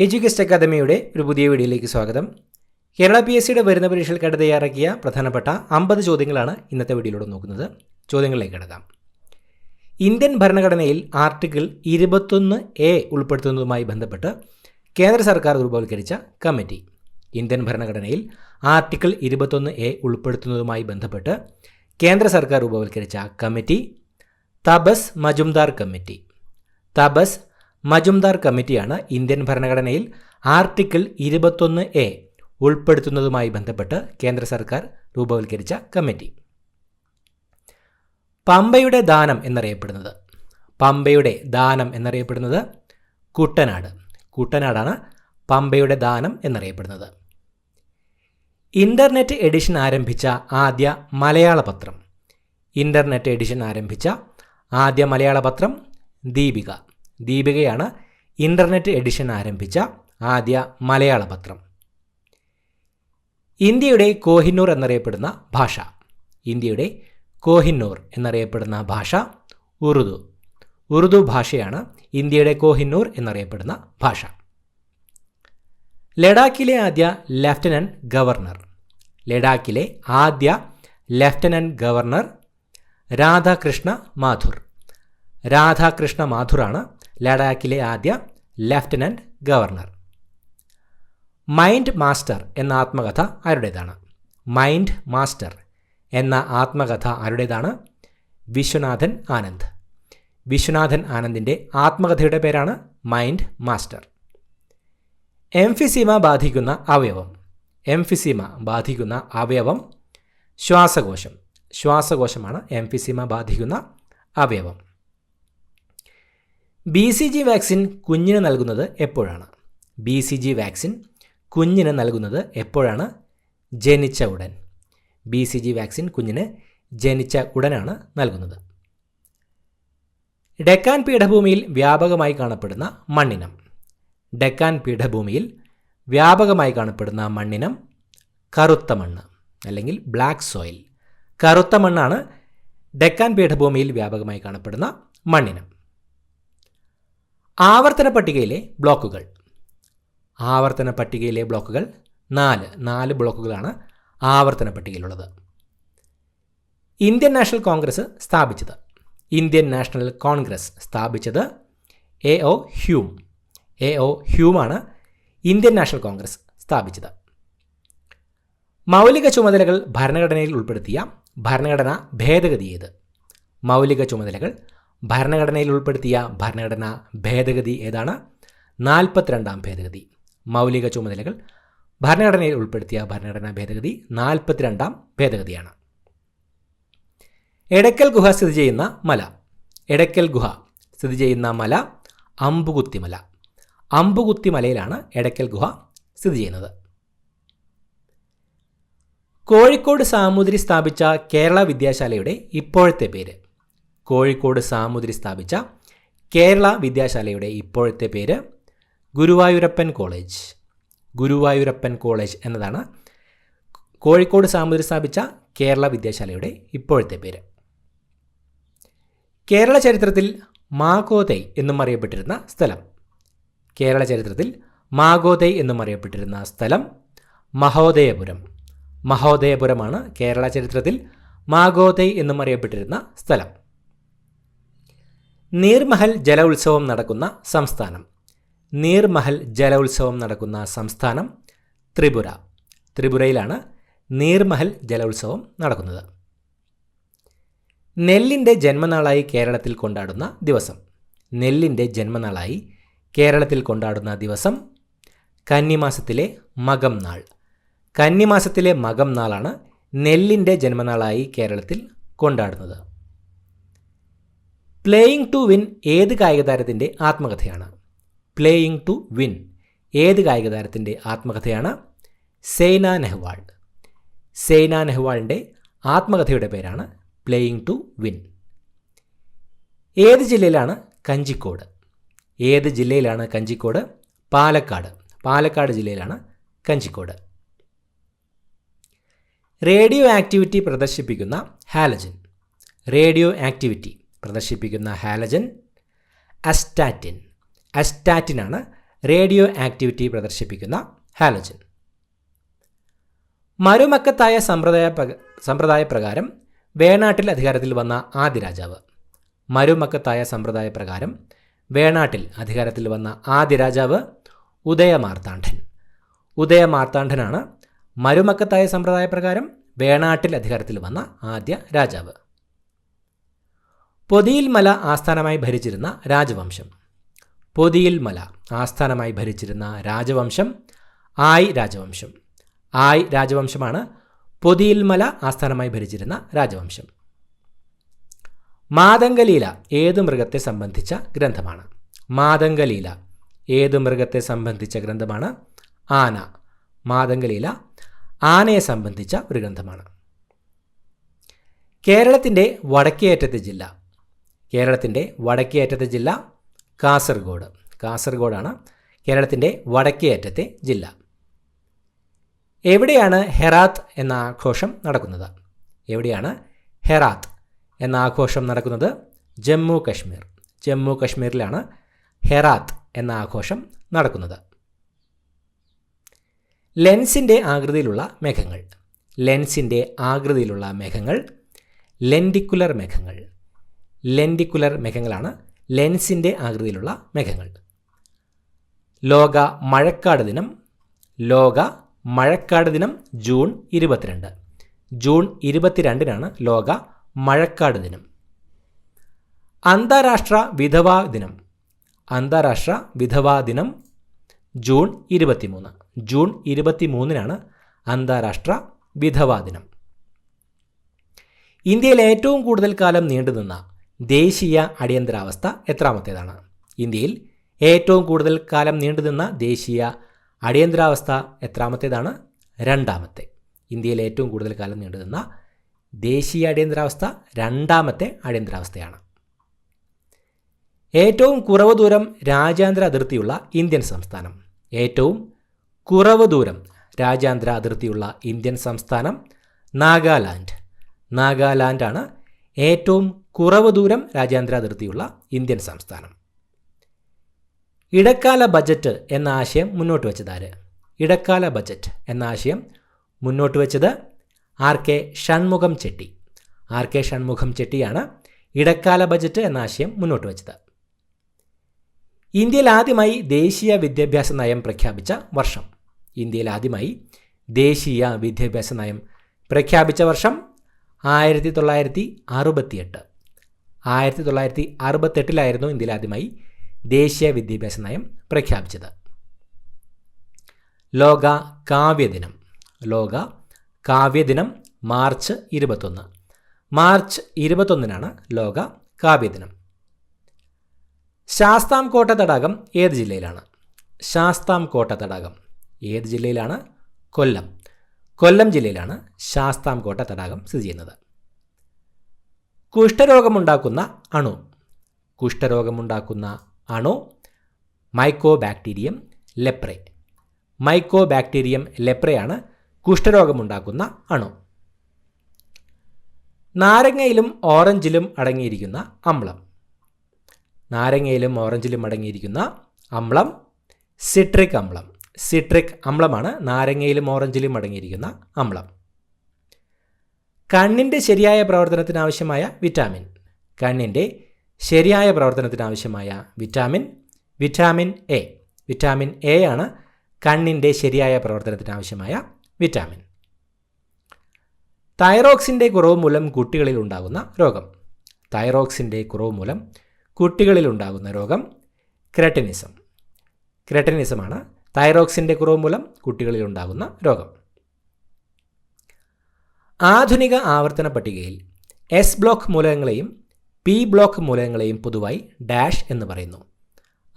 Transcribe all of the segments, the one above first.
എഡ്യൂക്കേസ്റ്റ് അക്കാദമിയുടെ ഒരു പുതിയ വീഡിയോയിലേക്ക് സ്വാഗതം. കേരള PSC വരുന്ന പരീക്ഷകൾക്കായിട്ട് തയ്യാറാക്കിയ പ്രധാനപ്പെട്ട 50 ചോദ്യങ്ങളാണ് ഇന്നത്തെ വീഡിയോയിലൂടെ നോക്കുന്നത്. ചോദ്യങ്ങളിലേക്ക് കിടക്കാം. ഇന്ത്യൻ ഭരണഘടനയിൽ ആർട്ടിക്കിൾ 21A ഉൾപ്പെടുത്തുന്നതുമായി ബന്ധപ്പെട്ട് കേന്ദ്ര സർക്കാർ രൂപവത്കരിച്ച കമ്മിറ്റി. ഇന്ത്യൻ ഭരണഘടനയിൽ ആർട്ടിക്കിൾ 21A ഉൾപ്പെടുത്തുന്നതുമായി ബന്ധപ്പെട്ട് കേന്ദ്ര സർക്കാർ രൂപവത്കരിച്ച കമ്മിറ്റി തപസ് മജുംദാർ കമ്മിറ്റി. തപസ് മജുംദാർ കമ്മിറ്റിയാണ് ഇന്ത്യൻ ഭരണഘടനയിൽ ആർട്ടിക്കിൾ 21A ഉൾപ്പെടുത്തുന്നതുമായി ബന്ധപ്പെട്ട് കേന്ദ്ര സർക്കാർ രൂപവത്കരിച്ച കമ്മിറ്റി. പമ്പയുടെ ദാനം എന്നറിയപ്പെടുന്നത് കുട്ടനാടാണ് പമ്പയുടെ ദാനം എന്നറിയപ്പെടുന്നത്. ഇന്റർനെറ്റ് എഡിഷൻ ആരംഭിച്ച ആദ്യ മലയാള പത്രം ദീപികയാണ് ഇന്റർനെറ്റ് എഡിഷൻ ആരംഭിച്ച ആദ്യ മലയാള പത്രം. ഇന്ത്യയുടെ കോഹിനൂർ എന്നറിയപ്പെടുന്ന ഭാഷ ഉറുദു ഭാഷയാണ് ഇന്ത്യയുടെ കോഹിനൂർ എന്നറിയപ്പെടുന്ന ഭാഷ. ലഡാക്കിലെ ആദ്യ ലഫ്റ്റനന്റ് ഗവർണർ രാധാകൃഷ്ണ മാഥുറാണ് ലഡാക്കിലെ ആദ്യ ലഫ്റ്റനന്റ് ഗവർണർ. മൈൻഡ് മാസ്റ്റർ എന്ന ആത്മകഥ ആരുടേതാണ്? വിശ്വനാഥൻ ആനന്ദിൻ്റെ ആത്മകഥയുടെ പേരാണ് മൈൻഡ് മാസ്റ്റർ. എംഫിസീമ ബാധിക്കുന്ന അവയവം ശ്വാസകോശമാണ് എംഫിസീമ ബാധിക്കുന്ന അവയവം. BCG വാക്സിൻ കുഞ്ഞിന് നൽകുന്നത് എപ്പോഴാണ്? ജനിച്ച ഉടൻ. BCG വാക്സിൻ കുഞ്ഞിന് ജനിച്ച ഉടനാണ് നൽകുന്നത്. ഡെക്കാൻ പീഠഭൂമിയിൽ വ്യാപകമായി കാണപ്പെടുന്ന മണ്ണിനം കറുത്ത മണ്ണ് അല്ലെങ്കിൽ ബ്ലാക്ക് സോയിൽ. കറുത്ത മണ്ണാണ് ഡെക്കാൻ പീഠഭൂമിയിൽ വ്യാപകമായി കാണപ്പെടുന്ന മണ്ണിനം. ആവർത്തന പട്ടികയിലെ ബ്ലോക്കുകൾ 4 ബ്ലോക്കുകളാണ് ആവർത്തന പട്ടികയിലുള്ളത്. ഇന്ത്യൻ നാഷണൽ കോൺഗ്രസ് സ്ഥാപിച്ചത് A.O. ഹ്യൂമാണ് ഇന്ത്യൻ നാഷണൽ കോൺഗ്രസ് സ്ഥാപിച്ചത്. മൗലിക ചുമതലകൾ ഭരണഘടനയിൽ ഉൾപ്പെടുത്തിയ ഭരണഘടനാ ഭേദഗതി ഏത്? ഭരണഘടനാ ഭേദഗതി ഏതാണ്? 42ാം ഭേദഗതി. മൗലിക ചുമതലകൾ ഭരണഘടനയിൽ ഉൾപ്പെടുത്തിയ ഭരണഘടനാ ഭേദഗതി 42ാം ഭേദഗതിയാണ്. എടക്കൽ ഗുഹ സ്ഥിതി ചെയ്യുന്ന മല അമ്പുകുത്തിമലയിലാണ് എടക്കൽ ഗുഹ സ്ഥിതി ചെയ്യുന്നത്. കോഴിക്കോട് സാമൂതിരി സ്ഥാപിച്ച കേരള വിദ്യാശാലയുടെ ഇപ്പോഴത്തെ പേര് ഗുരുവായൂരപ്പൻ കോളേജ് എന്നതാണ് കോഴിക്കോട് സാമൂതിരി സ്ഥാപിച്ച കേരള വിദ്യാശാലയുടെ ഇപ്പോഴത്തെ പേര്. കേരള ചരിത്രത്തിൽ മാഗോദൈ എന്നും അറിയപ്പെട്ടിരുന്ന സ്ഥലം മഹോദയപുരമാണ് കേരള ചരിത്രത്തിൽ മാഗോദൈ എന്നും അറിയപ്പെട്ടിരുന്ന സ്ഥലം. നീർമഹൽ ജലോത്സവം നടക്കുന്ന സംസ്ഥാനം ത്രിപുരയിലാണ് നീർമഹൽ ജലോത്സവം നടക്കുന്നത്. നെല്ലിൻ്റെ ജന്മനാളായി കേരളത്തിൽ കൊണ്ടാടുന്ന ദിവസം കന്നിമാസത്തിലെ മകം നാളാണ് നെല്ലിൻ്റെ ജന്മനാളായി കേരളത്തിൽ കൊണ്ടാടുന്നത്. പ്ലേയിങ് ടു വിൻ ഏത് കായിക താരത്തിൻ്റെ ആത്മകഥയാണ്? സൈന നെഹ്വാളിൻ്റെ ആത്മകഥയുടെ പേരാണ് പ്ലേയിങ് ടു വിൻ. ഏത് ജില്ലയിലാണ് കഞ്ചിക്കോട്? പാലക്കാട് ജില്ലയിലാണ് കഞ്ചിക്കോട്. റേഡിയോ ആക്ടിവിറ്റി പ്രദർശിപ്പിക്കുന്ന ഹാലജൻ അസ്റ്റാറ്റിനാണ് റേഡിയോ ആക്ടിവിറ്റി പ്രദർശിപ്പിക്കുന്ന ഹാലോജൻ. മരുമക്കത്തായ സമ്പ്രദായപ്രകാരം വേണാട്ടിൽ അധികാരത്തിൽ വന്ന ആദ്യ രാജാവ്. മരുമക്കത്തായ സമ്പ്രദായപ്രകാരം വേണാട്ടിൽ അധികാരത്തിൽ വന്ന ആദ്യ രാജാവ് ഉദയമാർത്താണ്ഡൻ. ഉദയമാർത്താണ്ഡനാണ് മരുമക്കത്തായ സമ്പ്രദായപ്രകാരം വേണാട്ടിൽ അധികാരത്തിൽ വന്ന ആദ്യ രാജാവ്. പൊതിയിൽ മല ആസ്ഥാനമായി ഭരിച്ചിരുന്ന രാജവംശം. പൊതിയിൽ മല ആസ്ഥാനമായി ഭരിച്ചിരുന്ന രാജവംശം ആയ് രാജവംശം. ആയ് രാജവംശമാണ് പൊതിയിൽ മല ആസ്ഥാനമായി ഭരിച്ചിരുന്ന രാജവംശം. മാതംഗലീല ഏതു മൃഗത്തെ സംബന്ധിച്ച ഗ്രന്ഥമാണ്? മാതംഗലീല ഏതു മൃഗത്തെ സംബന്ധിച്ച ഗ്രന്ഥമാണ്? ആന. മാതംഗലീല ആനയെ സംബന്ധിച്ച ഒരു ഗ്രന്ഥമാണ്. കേരളത്തിൻ്റെ വടക്കേയറ്റത്തെ ജില്ല. കേരളത്തിൻ്റെ വടക്കേയറ്റത്തെ ജില്ല കാസർഗോഡ്. കാസർഗോഡാണ് കേരളത്തിൻ്റെ വടക്കേയറ്റത്തെ ജില്ല. എവിടെയാണ് ഹെറാത്ത് എന്ന ആഘോഷം നടക്കുന്നത്? എവിടെയാണ് ഹെറാത്ത് എന്ന ആഘോഷം നടക്കുന്നത്? ജമ്മു കശ്മീർ. ജമ്മു കശ്മീരിലാണ് ഹെറാത്ത് എന്ന ആഘോഷം നടക്കുന്നത്. ലെൻസിൻ്റെ ആകൃതിയിലുള്ള മേഘങ്ങൾ. ലെൻസിൻ്റെ ആകൃതിയിലുള്ള മേഘങ്ങൾ ലെൻഡിക്കുലർ മേഘങ്ങൾ. ലെൻഡിക്കുലർ മേഘങ്ങളാണ് ലെൻസിൻ്റെ ആകൃതിയിലുള്ള മേഘങ്ങൾ. ലോക മഴക്കാട് ദിനം. ലോക മഴക്കാട് ദിനം ജൂൺ 22. ജൂൺ 22-നാണ് ലോക മഴക്കാട് ദിനം. അന്താരാഷ്ട്ര വിധവാ ദിനം. അന്താരാഷ്ട്ര വിധവാ ദിനം ജൂൺ 23. ജൂൺ 23-നാണ് അന്താരാഷ്ട്ര വിധവാ ദിനം. ഇന്ത്യയിൽ ഏറ്റവും കൂടുതൽ കാലം നീണ്ടുനിന്ന ദേശീയ അടിയന്തരാവസ്ഥ എത്രാമത്തേതാണ്? ഇന്ത്യയിൽ ഏറ്റവും കൂടുതൽ കാലം നീണ്ടുനിന്ന ദേശീയ അടിയന്തരാവസ്ഥ എത്രാമത്തേതാണ്? രണ്ടാമത്തെ. ഇന്ത്യയിൽ ഏറ്റവും കൂടുതൽ കാലം നീണ്ടുനിന്ന ദേശീയ അടിയന്തരാവസ്ഥ രണ്ടാമത്തെ അടിയന്തരാവസ്ഥയാണ്. ഏറ്റവും കുറവ് ദൂരം രാജ്യാന്തര അതിർത്തിയുള്ള ഇന്ത്യൻ സംസ്ഥാനം. ഏറ്റവും കുറവ് ദൂരം രാജ്യാന്തര അതിർത്തിയുള്ള ഇന്ത്യൻ സംസ്ഥാനം നാഗാലാൻഡ്. നാഗാലാൻഡാണ് ഏറ്റവും കുറവ് ദൂരം രാജ്യാന്തര അതിർത്തിയുള്ള ഇന്ത്യൻ സംസ്ഥാനം. ഇടക്കാല ബജറ്റ് എന്ന ആശയം മുന്നോട്ട് വെച്ചതാര്? ഇടക്കാല ബജറ്റ് എന്ന ആശയം മുന്നോട്ട് വെച്ചത് R K Shanmukham Chetty. R K Shanmukham ചെട്ടിയാണ് ഇടക്കാല ബജറ്റ് എന്ന ആശയം മുന്നോട്ട് വെച്ചത്. ഇന്ത്യയിൽ ആദ്യമായി ദേശീയ വിദ്യാഭ്യാസ നയം പ്രഖ്യാപിച്ച വർഷം. ഇന്ത്യയിൽ ആദ്യമായി ദേശീയ വിദ്യാഭ്യാസ നയം പ്രഖ്യാപിച്ച വർഷം 1968. 1968-ലായിരുന്നു ഇന്ത്യയിൽ ആദ്യമായി ദേശീയ വിദ്യാഭ്യാസ നയം പ്രഖ്യാപിച്ചത്. ലോക കാവ്യദിനം. ലോക കാവ്യദിനം മാർച്ച് 21. മാർച്ച് 21-നാണ് ലോക കാവ്യദിനം. ശാസ്താംകോട്ട തടാകം ഏത് ജില്ലയിലാണ്? ശാസ്താംകോട്ട തടാകം ഏത് ജില്ലയിലാണ്? കൊല്ലം. കൊല്ലം ജില്ലയിലാണ് ശാസ്താംകോട്ട തടാകം സ്ഥിതി ചെയ്യുന്നത്. കുഷ്ഠരോഗമുണ്ടാക്കുന്ന അണു. കുഷ്ഠരോഗമുണ്ടാക്കുന്ന അണു മൈക്കോബാക്ടീരിയം ലെപ്രെ. മൈക്കോബാക്ടീരിയം ലെപ്രയാണ് കുഷ്ഠരോഗമുണ്ടാക്കുന്ന അണു. നാരങ്ങയിലും ഓറഞ്ചിലും അടങ്ങിയിരിക്കുന്ന അമ്ലം. നാരങ്ങയിലും ഓറഞ്ചിലും അടങ്ങിയിരിക്കുന്ന അമ്ലം സിട്രിക് അമ്ലം. സിട്രിക് അമ്ലമാണ് നാരങ്ങയിലും ഓറഞ്ചിലും അടങ്ങിയിരിക്കുന്ന അമ്ലം. കണ്ണിൻ്റെ ശരിയായ പ്രവർത്തനത്തിനാവശ്യമായ വിറ്റാമിൻ. കണ്ണിൻ്റെ ശരിയായ പ്രവർത്തനത്തിനാവശ്യമായ vitamin vitamin A. Vitamin A ആണ് കണ്ണിൻ്റെ ശരിയായ പ്രവർത്തനത്തിനാവശ്യമായ വിറ്റാമിൻ. തൈറോക്സിൻ്റെ കുറവ് മൂലം കുട്ടികളിൽ ഉണ്ടാകുന്ന രോഗം. തൈറോക്സിൻ്റെ കുറവ് മൂലം കുട്ടികളിൽ ഉണ്ടാകുന്ന രോഗം ക്രെറ്റിനിസം. ക്രെറ്റിനിസമാണ് തൈറോക്സിൻ്റെ കുറവ് മൂലം കുട്ടികളിൽ ഉണ്ടാകുന്ന രോഗം. ആധുനിക ആവർത്തന പട്ടികയിൽ എസ് ബ്ലോക്ക് മൂലകങ്ങളെയും പി ബ്ലോക്ക് മൂലകങ്ങളെയും പൊതുവായി ഡാഷ് എന്ന് പറയുന്നു.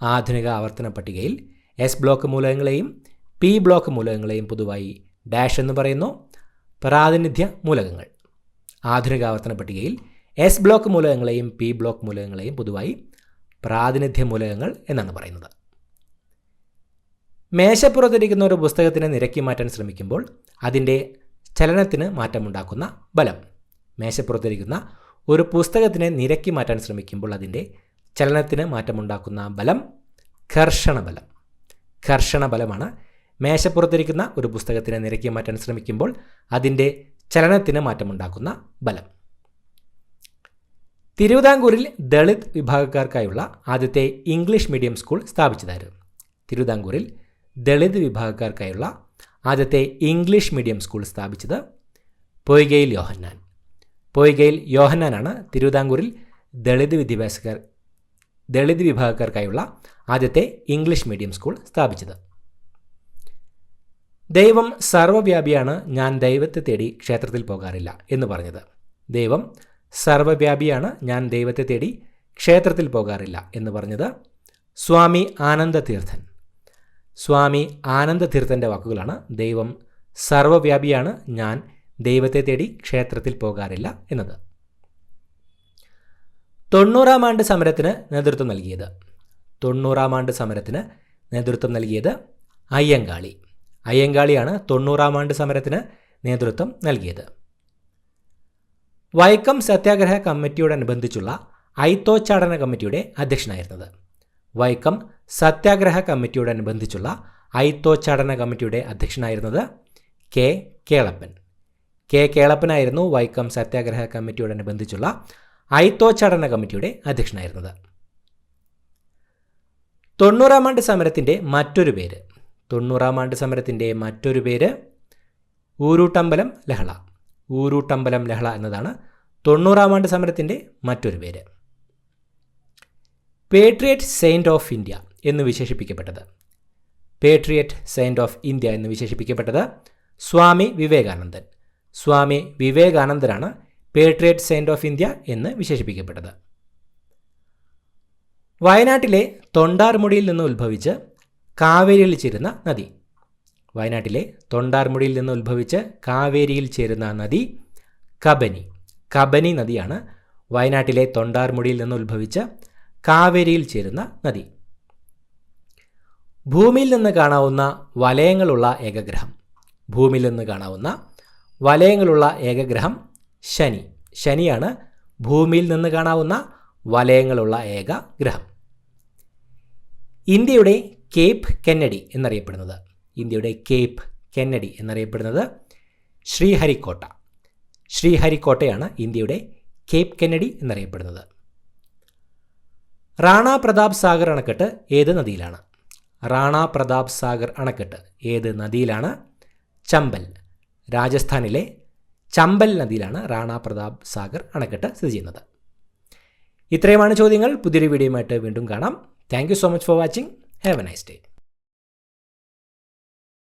ആധുനിക ആവർത്തന പട്ടികയിൽ എസ് ബ്ലോക്ക് മൂലകങ്ങളെയും പി ബ്ലോക്ക് മൂലകങ്ങളെയും പൊതുവായി ഡാഷ് എന്ന് പറയുന്നു. പ്രാതിനിധ്യ മൂലകങ്ങൾ. ആധുനിക ആവർത്തന പട്ടികയിൽ എസ് ബ്ലോക്ക് മൂലകങ്ങളെയും പി ബ്ലോക്ക് മൂലകങ്ങളെയും പൊതുവായി പ്രാതിനിധ്യ മൂലകങ്ങൾ എന്നാണ് പറയുന്നത്. മേശപ്പുറത്തിരിക്കുന്ന ഒരു പുസ്തകത്തിനെ നിരക്കി മാറ്റാൻ ശ്രമിക്കുമ്പോൾ അതിൻ്റെ ചലനത്തിന് മാറ്റമുണ്ടാക്കുന്ന ബലം. മേശപ്പുറത്തിരിക്കുന്ന ഒരു പുസ്തകത്തിനെ നിരക്കി മാറ്റാൻ ശ്രമിക്കുമ്പോൾ അതിൻ്റെ ചലനത്തിന് മാറ്റമുണ്ടാക്കുന്ന ബലം ഘർഷണബലം. ഘർഷണ ബലമാണ്. മേശപ്പുറത്തിരിക്കുന്ന ഒരു പുസ്തകത്തിനെ നിരക്കി മാറ്റാൻ ശ്രമിക്കുമ്പോൾ അതിൻ്റെ ചലനത്തിന് മാറ്റമുണ്ടാക്കുന്ന ബലം. തിരുവിതാംകൂറിൽ ദളിത് വിഭാഗക്കാർക്കായുള്ള ആദ്യത്തെ ഇംഗ്ലീഷ് മീഡിയം സ്കൂൾ സ്ഥാപിച്ചതായിരുന്നു. തിരുവിതാംകൂറിൽ ദളിത് വിഭാഗക്കാർക്കായുള്ള ആദ്യത്തെ ഇംഗ്ലീഷ് മീഡിയം സ്കൂൾ സ്ഥാപിച്ചത് പൊയ്കയിൽ യോഹന്നാൻ. പൊയ്കയിൽ യോഹന്നാനാണ് തിരുവിതാംകൂറിൽ ദളിത് വിഭാഗക്കാർക്കായുള്ള ആദ്യത്തെ ഇംഗ്ലീഷ് മീഡിയം സ്കൂൾ സ്ഥാപിച്ചത്. ദൈവം സർവ്വവ്യാപിയാണ്, ഞാൻ ദൈവത്തെ തേടി ക്ഷേത്രത്തിൽ പോകാറില്ല എന്ന് പറഞ്ഞത്. ദൈവം സർവ്വവ്യാപിയാണ്, ഞാൻ ദൈവത്തെ തേടി ക്ഷേത്രത്തിൽ പോകാറില്ല എന്ന് പറഞ്ഞത് സ്വാമി ആനന്ദതീർത്ഥൻ. സ്വാമി ആനന്ദതീർത്ഥൻ്റെ വാക്കുകളാണ് ദൈവം സർവ്വവ്യാപിയാണ്, ഞാൻ ദൈവത്തെ തേടി ക്ഷേത്രത്തിൽ പോകാറില്ല എന്നത്. 90-ാം ആണ്ട് സമരത്തിന് നേതൃത്വം നൽകിയത് 90-ാം ആണ്ട് സമരത്തിന് നേതൃത്വം നൽകിയത് അയ്യങ്കാളി. അയ്യങ്കാളിയാണ് 90-ാം ആണ്ട് സമരത്തിന് നേതൃത്വം നൽകിയത്. വൈക്കം സത്യാഗ്രഹ കമ്മിറ്റിയോടനുബന്ധിച്ചുള്ള ഐത്തോച്ചാടന കമ്മിറ്റിയുടെ അധ്യക്ഷനായിരുന്നത്. വൈക്കം സത്യാഗ്രഹ കമ്മിറ്റിയോടനുബന്ധിച്ചുള്ള ഐത്തോച്ചാടന കമ്മിറ്റിയുടെ അധ്യക്ഷനായിരുന്നത് കെ കേളപ്പൻ. കെ കേളപ്പനായിരുന്നു വൈക്കം സത്യാഗ്രഹ കമ്മിറ്റിയോടനുബന്ധിച്ചുള്ള ഐത്തോച്ചാടന കമ്മിറ്റിയുടെ അധ്യക്ഷനായിരുന്നത്. 90-ാം ആണ്ട് സമരത്തിൻ്റെ മറ്റൊരു പേര് 90-ാം ആണ്ട് സമരത്തിൻ്റെ മറ്റൊരു പേര് ഊരൂട്ടമ്പലം ലഹള. ഊരൂട്ടമ്പലം ലഹള എന്നതാണ് 90-ാം ആണ്ട് സമരത്തിൻ്റെ മറ്റൊരു പേര്. പേട്രിയറ്റ് സെയിൻറ്റ് ഓഫ് ഇന്ത്യ എന്ന് വിശേഷിപ്പിക്കപ്പെട്ടത് പേട്രിയറ്റ് സെയിൻറ്റ് ഓഫ് ഇന്ത്യ എന്ന് വിശേഷിപ്പിക്കപ്പെട്ടത് സ്വാമി വിവേകാനന്ദൻ. സ്വാമി വിവേകാനന്ദനാണ് പേട്രിയറ്റ് സെയിൻറ്റ് ഓഫ് ഇന്ത്യ എന്ന് വിശേഷിപ്പിക്കപ്പെട്ടത്. വയനാട്ടിലെ തൊണ്ടാർമുടിയിൽ നിന്ന് ഉത്ഭവിച്ച് കാവേരിയിൽ ചേരുന്ന നദി. വയനാട്ടിലെ തൊണ്ടാർമുടിയിൽ നിന്ന് ഉത്ഭവിച്ച് കാവേരിയിൽ ചേരുന്ന നദി കബനി. കബനി നദിയാണ് വയനാട്ടിലെ തൊണ്ടാർമുടിയിൽ നിന്ന് ഉത്ഭവിച്ച് കാവേരിയിൽ ചേരുന്ന നദി. ഭൂമിയിൽ നിന്ന് കാണാവുന്ന വലയങ്ങളുള്ള ഏകഗ്രഹം. ഭൂമിയിൽ നിന്ന് കാണാവുന്ന വലയങ്ങളുള്ള ഏകഗ്രഹം ശനി. ശനിയാണ് ഭൂമിയിൽ നിന്ന് കാണാവുന്ന വലയങ്ങളുള്ള ഏക ഗ്രഹം. ഇന്ത്യയുടെ കേപ്പ് കെന്നഡി എന്നറിയപ്പെടുന്നത് ഇന്ത്യയുടെ കേപ്പ് കെന്നഡി എന്നറിയപ്പെടുന്നത് ശ്രീഹരിക്കോട്ട. ശ്രീഹരിക്കോട്ടയാണ് ഇന്ത്യയുടെ കേപ്പ് കെന്നഡി എന്നറിയപ്പെടുന്നത്. റാണ പ്രതാപ് സാഗർ അണക്കെട്ട് ഏത് നദിയിലാണ്? റാണ പ്രതാപ് സാഗർ അണക്കെട്ട് ഏത് നദിയിലാണ്? ചമ്പൽ. രാജസ്ഥാനിലെ ചമ്പൽ നദിയിലാണ് റാണ പ്രതാപ് സാഗർ അണക്കെട്ട് സ്ഥിതി ചെയ്യുന്നത്. ഇത്രയുമാണ് ചോദ്യങ്ങൾ. പുതിയൊരു വീഡിയോയുമായിട്ട് വീണ്ടും കാണാം. Thank you so much for watching. Have A nice day.